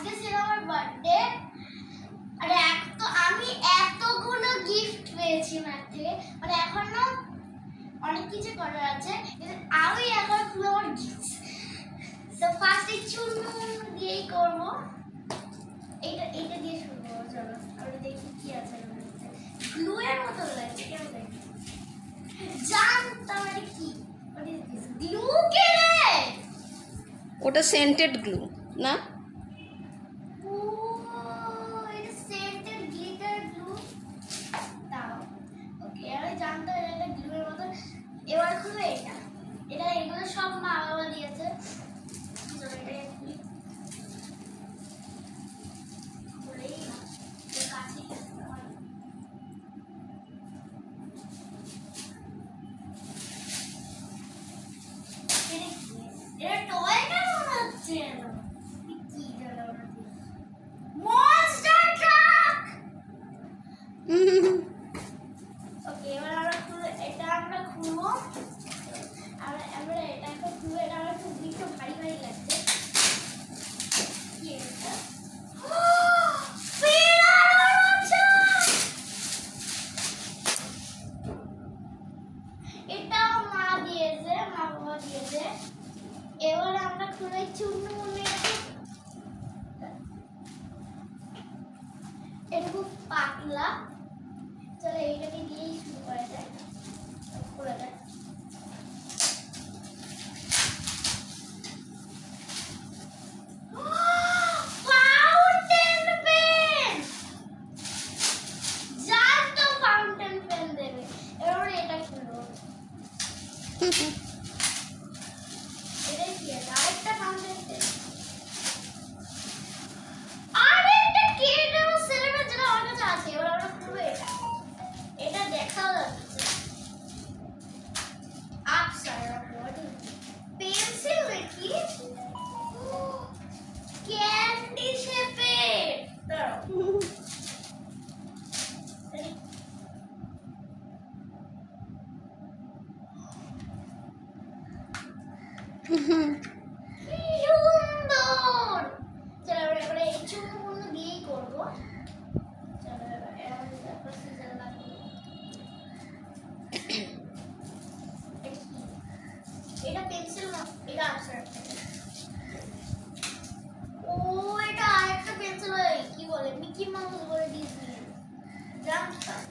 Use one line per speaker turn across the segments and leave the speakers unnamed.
আজকে ছিল আমার বার্থডে। আরে এক তো আমি এতগুলো গিফট পেয়েছি মার থেকে, মানে এখনো অনেক কিছু করার আছে, কিন্তু আমি এখন পুরো আমার গিফট। সো ফার্স্টে চুনমুন দিয়েই করবো। এইটা দিয়ে শুরু করবো। চলো আমরা দেখি কি আছে। গ্লু এর মতো লাগছে, কেমন লাগে জানতাম। এটা কি? গ্লু কে রে?
ওটা সেন্টেড গ্লু না?
ও এটা সেন্টেড গ্লিটার গ্লু। দাও ওকে, আমি জানতাম এটা গ্লু এর মতো। এবার খুলে এটা এগুলো সব মা বাবা দিয়েছে। চলো এটা খুলি। খুলেই না, তো কাছে গেছে হয়। এটা টয় কেন মনে হচ্ছে? কি এটা? Monster truck. ওকে, এবার আমরা খুলবো। আমরা এটা এখন খুলবো। এটা আমার খুব একটু ভারী ভারী লাগছে। কি এটা? এটাও মা দিয়েছে, মা বাবা দিয়েছে। এবার আমরা খুলে চুনমুনি। এটা খুব পাতলা। চলো এইটাকে দিয়েই শুরু করা যায়। খুলে যায়। Fountain pen. জানতো ফাউন্টেন পেন দেবে। এবার এটা খুলবো। এটা কি? আরেকটা ফাউন্টেন পেন। আরেকটা কেডো সিলেবাস যেটা আমার কাছে আছে। এবার আমরা খুলবো এটা। এটা দেখাও যাচ্ছে। আপসাইড পেন্সিল দেখি। ক্যান্ডি শেপের। সুন্দর। চলো এবার এই চুনগুলো দিয়েই করবো। চলো এবার সিজার লাগবে। এটা পেন্সিল না, এটা আপসাইড। ও এটা আরেকটা পেন্সিল হয়, কি বলে মিকি মাউস বলে দিয়েছি। জানতাম।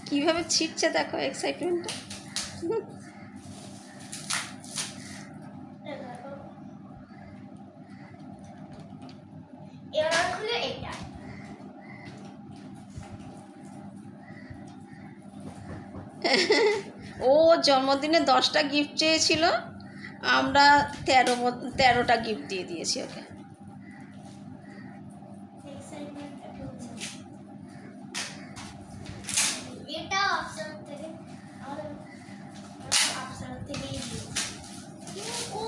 কিভাবে ছিটছে দেখো এক্সাইটমেন্টটা।
এবার খুলে এটা।
ও জন্মদিনে 10টা গিফট চেয়েছিল, আমরা 13টা গিফট দিয়ে দিয়েছি ওকে।
এটা অপশন থেকে আমাদের অপশন থেকে ও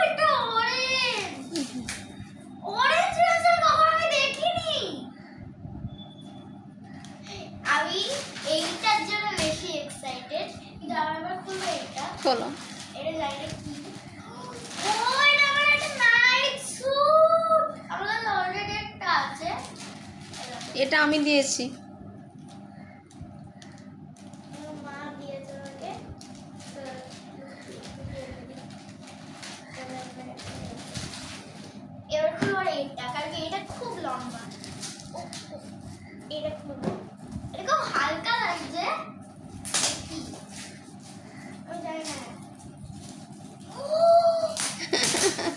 এটা অরেঞ্জ। অরেঞ্জ পেন্সিল কখনো আমি দেখিনি। আমি এইটার জন্য বেশি এক্সাইটেড, কিন্তু আবার খুলবো এটা।
খোলো।
এটা জানি কি। ও এটা আমার একটা নাইট স্যুট। আমাদের অলরেডি একটা আছে।
এটা আমি দিয়েছি।
মা দিয়েছে আমাকে। এবার খুলবো এটা, কারণ এটা খুব লম্বা। এটা খুলবো। এটা খুব হালকা লাগছে। কি? আমি জানি না।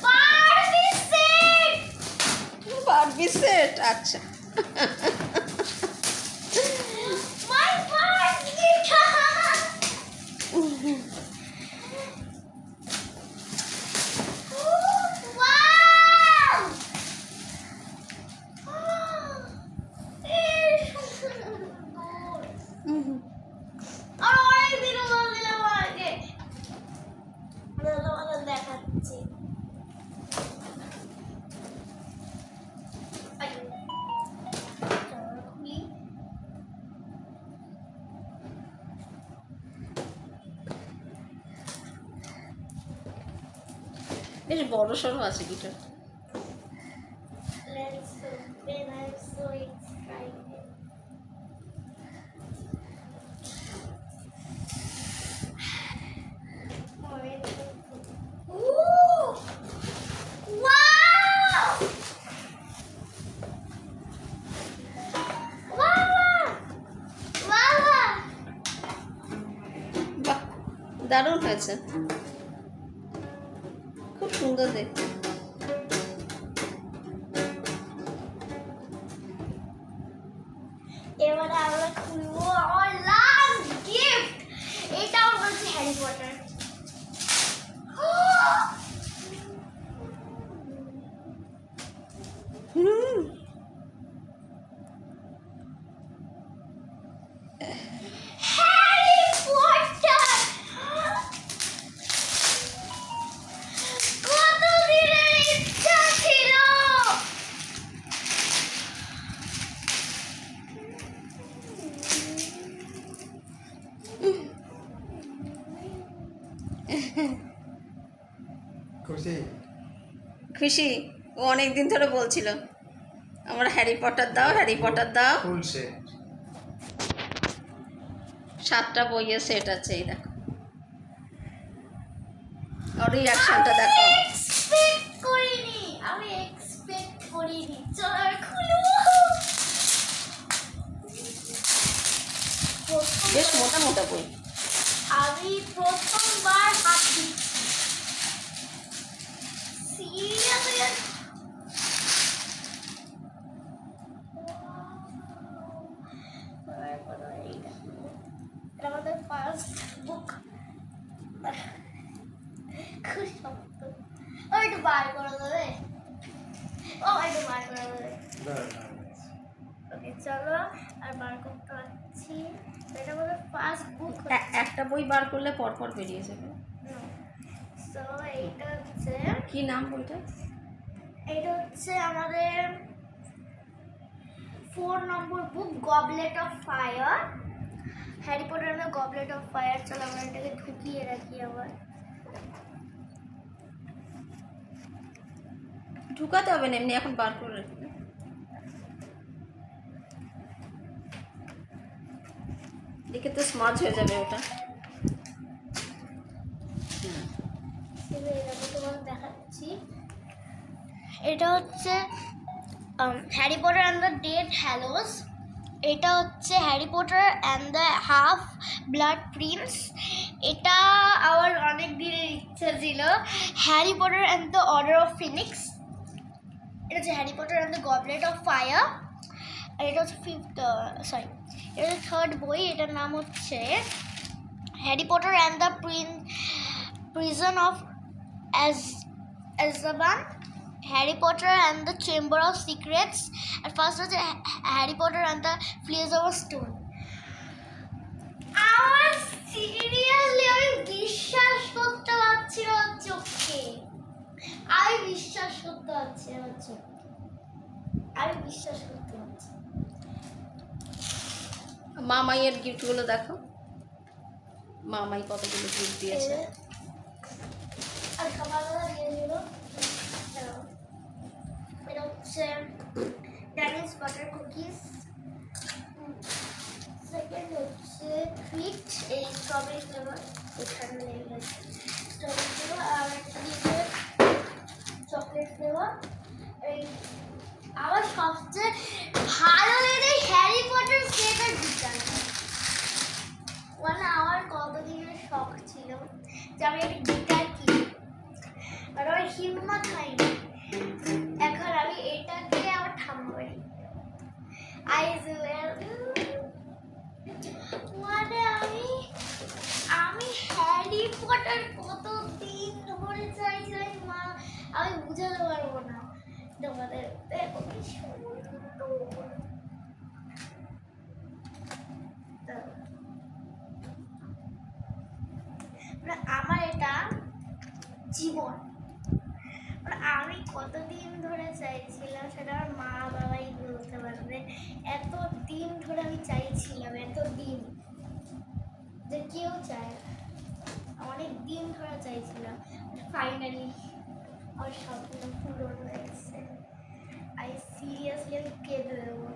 Barbie set.
বারবি সেট, আচ্ছা।
My first guitar. ওয়াও! আর অনেক দিন
বেশ বড় সড়ো আছে guitar.
Let's open. I'm so excited. Ooh! Wow! Wow! Wow!
বাহ, দারুণ হয়েছে, খুব সুন্দর দেখতে।
এবারে আমরা খুলবো আমার লাস্ট গিফট। এটাও হচ্ছে হ্যারি পটার। Harry Potter! কত দিনের ইচ্ছা ছিল।
খুশি?
খুশি? ও অনেক দিন ধরে বলছিল আমার হ্যারি পটার দাও, হ্যারি পটার দাও।
Full set.
7টা বইয়ের সেট আছে, এই দেখো। ওর রিয়াকশনটা দেখো।
আমি এক্সপেক্ট করিনি। চলো আর খুলবো।
বেশ মোটা মোটা বই।
আমি প্রথমবার হাত দিচ্ছি। সিরিয়াসলি এটা আমাদের ফার্স্ট বুক। খুব শক্ত। ও একটু বার করে দেবে? ও একটু বার করে দেবে? ওকে চলো আর বার করতে পারছি। এটা আমাদের ফার্স্ট বুক।
একটা বই বার করলে পরপর বেরিয়ে যাবে।
সো এইটা হচ্ছে,
কি নাম বইটা?
এটা হচ্ছে আমাদের 4 number book, goblet of fire. Harry পটারের গবলেট অফ ফায়ার। চলো আমরা এটাকে ঢুকিয়ে রাখি আবার।
ঢুকাতে হবে না, এমনি এখন বার করে রাখবে। দেখে তো স্মার্ট হয়ে যাবে ওটা।
দেখাচ্ছি। এটা হচ্ছে Harry Potter and the deathly hallows. এটা হচ্ছে Harry Potter and the half blood prince. এটা আমার অনেক দিনের ইচ্ছা ছিল। Harry Potter and the order of phoenix. এটা হচ্ছে Harry Potter and the goblet of fire. আর এটা হচ্ছে এটা হচ্ছে 3rd বই। এটার নাম হচ্ছে Harry Potter and the prison of Azkaban, Harry Potter and the Chamber of Secrets, and first হচ্ছে Harry Potter and the Philosopher's Stone. আমার সিরিয়াসলি আমি বিশ্বাস করতে পারছি না আমার চোখে। আমি বিশ্বাস করতে পারছি না আমার চোখে। আমি বিশ্বাস করতে পারছি।
মামাইয়ের গিফটগুলো দেখো। মামাই কতগুলো গিফট দিয়েছে।
আর সকালবেলা দিয়েছিল এটা হচ্ছে ড্যানিশ বাটার কুকিজ। সেকেন্ড হচ্ছে ফিট, এই স্ট্রবেরি ফ্লেভার। এখানে লেগে গেছে স্ট্রবেরি ফ্লেভার। আর একটা দিয়েছে চকলেট ফ্লেভার। এই আমার সবচেয়ে ভালো লেগে হ্যারি পটার সেটের গিটার। মানে আমার কতদিনের শখ ছিল যে আমি একটা গিটার কিনি, আর আমার হিম্মত হয়নি। এখন আমি এটাকে আমার ঠাম্মা বাড়ি মানে আমি হ্যারি পটার কতদিন ধরে চাইছিলাম। মা আমি বুঝাতে পারবো না তোমাদের। দেখো কি সুন্দর। আমার এটা জীবন। আমি কতদিন ধরে চাইছিলাম, সেটা আমার মা বাবাই বলতে পারবে। এত দিন ধরে আমি চাইছিলাম, এত দিন যে কেউ চায় না। অনেক দিন ধরে চাইছিলাম, ফাইনালি আমার স্বপ্ন পূরণ হয়েছে। আমি সিরিয়াসলি কেঁদে দেবো,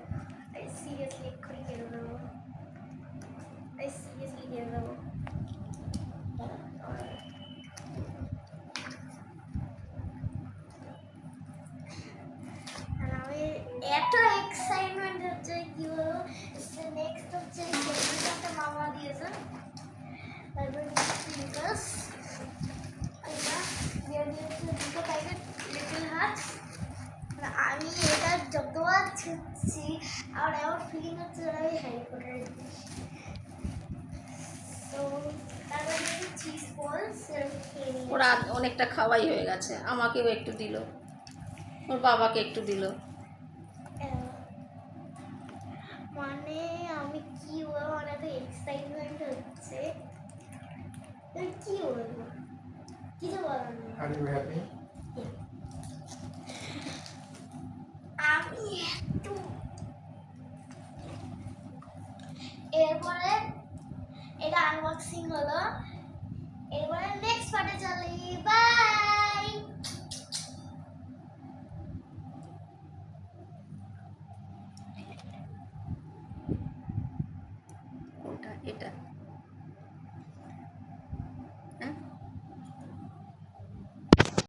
আমি সিরিয়াসলি এক্ষুনি কেঁদে দেবো, আমি সিরিয়াসলি কেঁদে দেবো। আর আমি এত এক্সাইটমেন্ট হচ্ছে কি বলবো। নেক্সট হচ্ছে একটা মামা দিয়েছে, তারপর স্নিকার্স, এটা দিয়ে দিয়েছে দুটো প্যাকেট লিটল হার্টস। আমি এটা যতবার ছুটছি আর এমন ফিলিং হচ্ছে আমি হ্যারি পটার। তো তারপরে দিয়েছে চিজ বলস, খেয়ে নিয়ে
ওরা অনেকটা খাওয়াই হয়ে গেছে, আমাকেও একটু দিল, ওর বাবাকে একটু দিল।
মানে আমি কি বলবো, মানে এত এক্সাইটমেন্ট হচ্ছে, আমি কি বলবো, কিছু বলার নেই।
Are you happy?
আমি একটু এরপরে এটা আনবক্সিং হলো, এরপরে নেক্সট পার্টে চলি, বাই।